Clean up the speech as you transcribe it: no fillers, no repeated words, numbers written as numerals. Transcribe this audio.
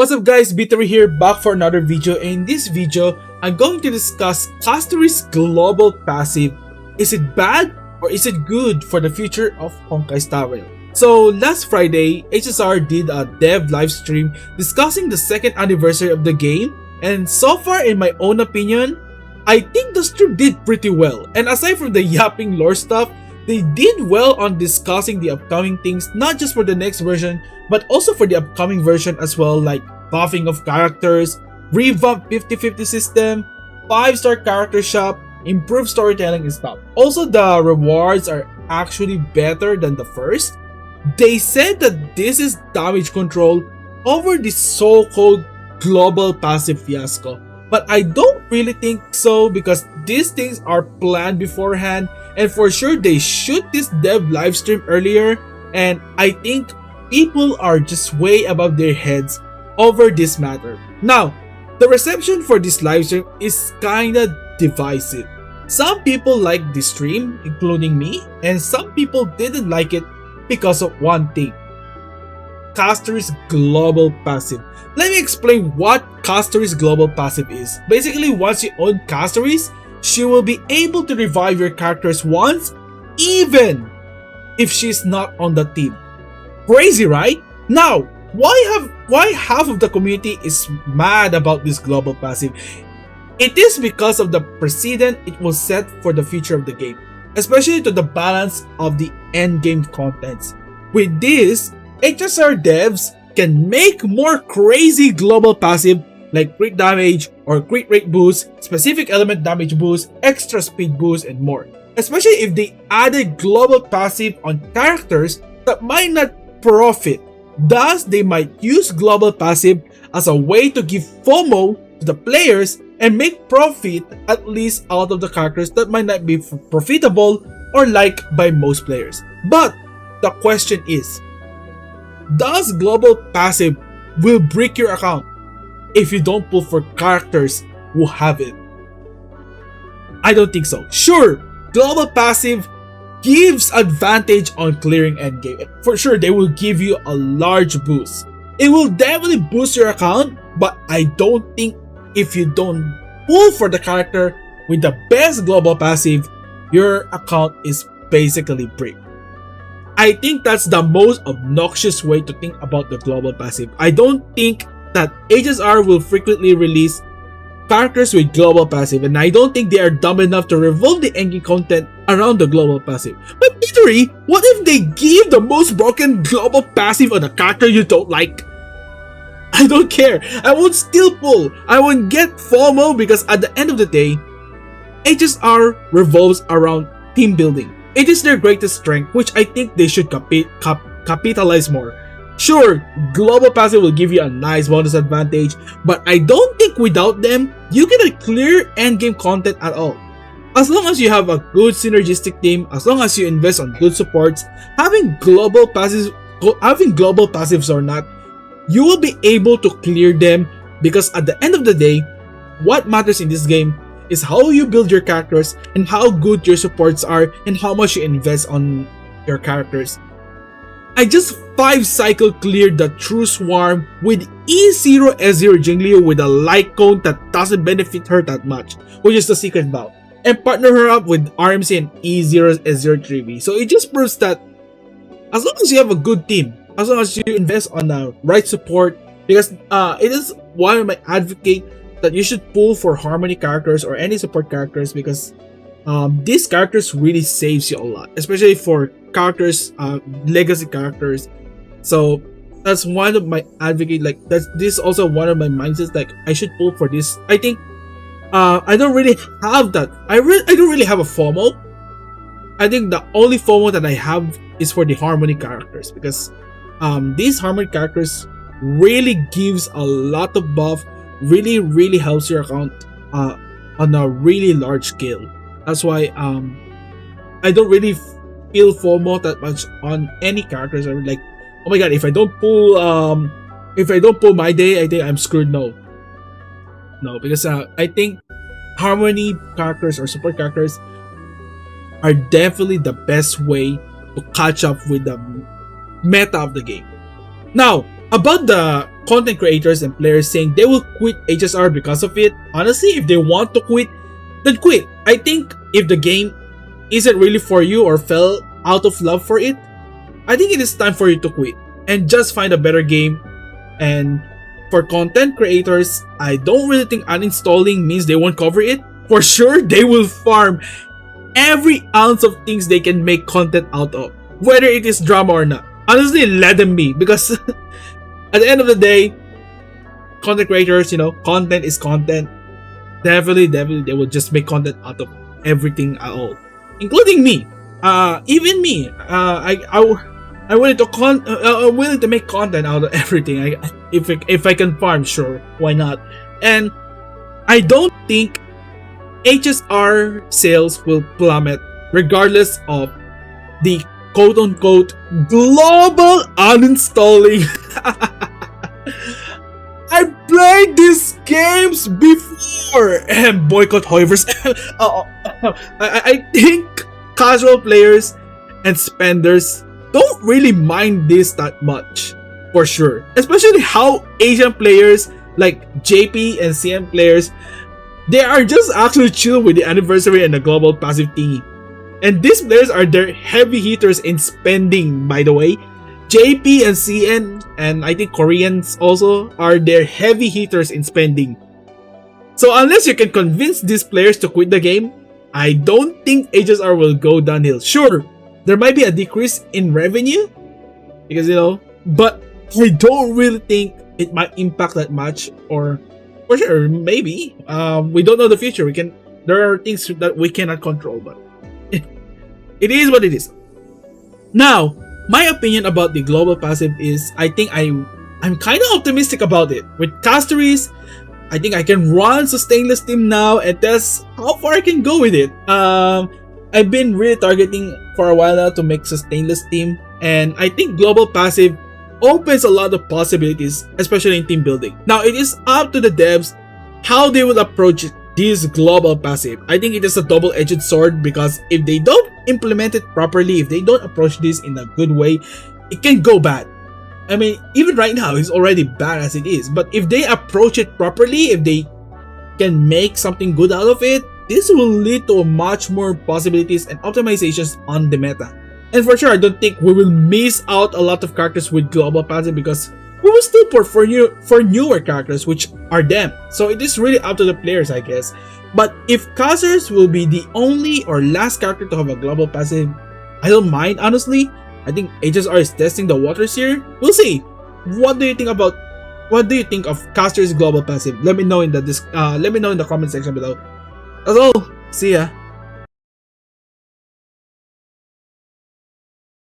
What's up guys, B3 here, back for another video. In this video, I'm going to discuss Castorice Global Passive. Is it bad or is it good for the future of Honkai Star Rail? So last Friday, HSR did a dev live stream discussing the second anniversary of the game, and so far in my own opinion, I think the stream did pretty well. And aside from the yapping lore stuff, they did well on discussing the upcoming things, not just for the next version, but also for the upcoming version as well, like buffing of characters, revamped 50-50 system, 5-star character shop, improved storytelling and stuff. Also, the rewards are actually better than the first. They said that this is damage control over the so-called global passive fiasco, but I don't really think so because these things are planned beforehand, and for sure they shoot this dev livestream earlier, and I think people are just way above their heads over this matter. Now, the reception for this livestream is kinda divisive. Some people liked the stream, including me, and some people didn't like it because of one thing: Castorice Global Passive. Let me explain what Castorice Global Passive is. Basically, once you own Castorice, she will be able to revive your characters once, even if she's not on the team. Crazy, right? Now, why half of the community is mad about this global passive? It is because of the precedent it will set for the future of the game, especially to the balance of the endgame contents. With this, HSR devs can make more crazy global passive like crit damage or crit rate boost, specific element damage boost, extra speed boost, and more. Especially if they added global passive on characters that might not profit. Thus, they might use global passive as a way to give FOMO to the players and make profit at least out of the characters that might not be profitable or liked by most players. But the question is, does global passive will break your account if you don't pull for characters who have it? I don't think so. Sure, global passive gives advantage on clearing endgame. For sure, they will give you a large boost. It will definitely boost your account, but I don't think if you don't pull for the character with the best global passive, your account is basically brick. I think that's the most obnoxious way to think about the global passive. I don't think that HSR will frequently release characters with global passive, and I don't think they are dumb enough to revolve the endgame content around the global passive. But literally, what if they give the most broken global passive on a character you don't like? I don't care. I won't still pull. I won't get FOMO because at the end of the day, HSR revolves around team building. It is their greatest strength, which I think they should capitalize more. Sure, global passive will give you a nice bonus advantage, but I don't think without them, you get a clear endgame content at all. As long as you have a good synergistic team, as long as you invest on good supports, having global passives or not, you will be able to clear them, because at the end of the day, what matters in this game is how you build your characters and how good your supports are and how much you invest on your characters. I just 5-cycle cleared the True Swarm with E0 S0 Jingliu with a light cone that doesn't benefit her that much, which is the secret bout, and partner her up with RMC and E0 S0 3V. So it just proves that as long as you have a good team, as long as you invest on the right support, because it is why I advocate that you should pull for harmony characters or any support characters, because these characters really saves you a lot, especially for characters, legacy characters. So that's one of my advocate, like this is also one of my mindsets, like I should pull for this. I think I don't really have that. I don't really have a FOMO. I think the only FOMO that I have is for the harmony characters, because these harmony characters really gives a lot of buff, really helps your account on a really large scale. That's why I don't really feel FOMO that much on any characters. I'm like, oh my god, if I don't pull my day, I think I'm screwed. No, because I think harmony characters or support characters are definitely the best way to catch up with the meta of the game. Now, about the content creators and players saying they will quit HSR because of it. Honestly, if they want to quit, then quit. I think if the game isn't really for you or fell out of love for it, I think it is time for you to quit and just find a better game. And for content creators, I don't really think uninstalling means they won't cover it. For sure, they will farm every ounce of things they can make content out of, whether it is drama or not. Honestly, let them be, because at the end of the day, content creators, content is content. Definitely, they will just make content out of everything at all, including me. Even me. I'm willing to I'm willing to make content out of everything. If I can farm, sure, why not? And I don't think HSR sales will plummet regardless of the quote-unquote global uninstalling. I played these games before and boycott hoivers. I think casual players and spenders don't really mind this that much, for sure. Especially how Asian players like JP and CM players, they are just actually chill with the anniversary and the global passive thingy. And these players are their heavy hitters in spending, by the way. JP and CN, and I think Koreans also, are their heavy hitters in spending. So unless you can convince these players to quit the game, I don't think HSR will go downhill. Sure, there might be a decrease in revenue, because but I don't really think it might impact that much. Or for sure, maybe. We don't know the future. There are things that we cannot control, but it is what it is. Now, my opinion about the global passive is, I think I'm kind of optimistic about it. With Castorice, I think I can run sustainless team now and test how far I can go with it. I've been really targeting for a while now to make sustainless team, and I think global passive opens a lot of possibilities, especially in team building. Now, it is up to the devs how they will approach this global passive. I think it is a double-edged sword, because if they don't implement it properly, if they don't approach this in a good way, it can go bad. I mean, even right now, it's already bad as it is. But if they approach it properly, if they can make something good out of it, this will lead to much more possibilities and optimizations on the meta. And for sure, I don't think we will miss out a lot of characters with global passive, because we will still port for newer characters, which are them. So it is really up to the players, I guess. But if Castorice will be the only or last character to have a global passive, I don't mind, honestly. I think HSR is testing the waters here. We'll see. What do you think of Castorice global passive? Let me know in the comment section below. That's all. See ya.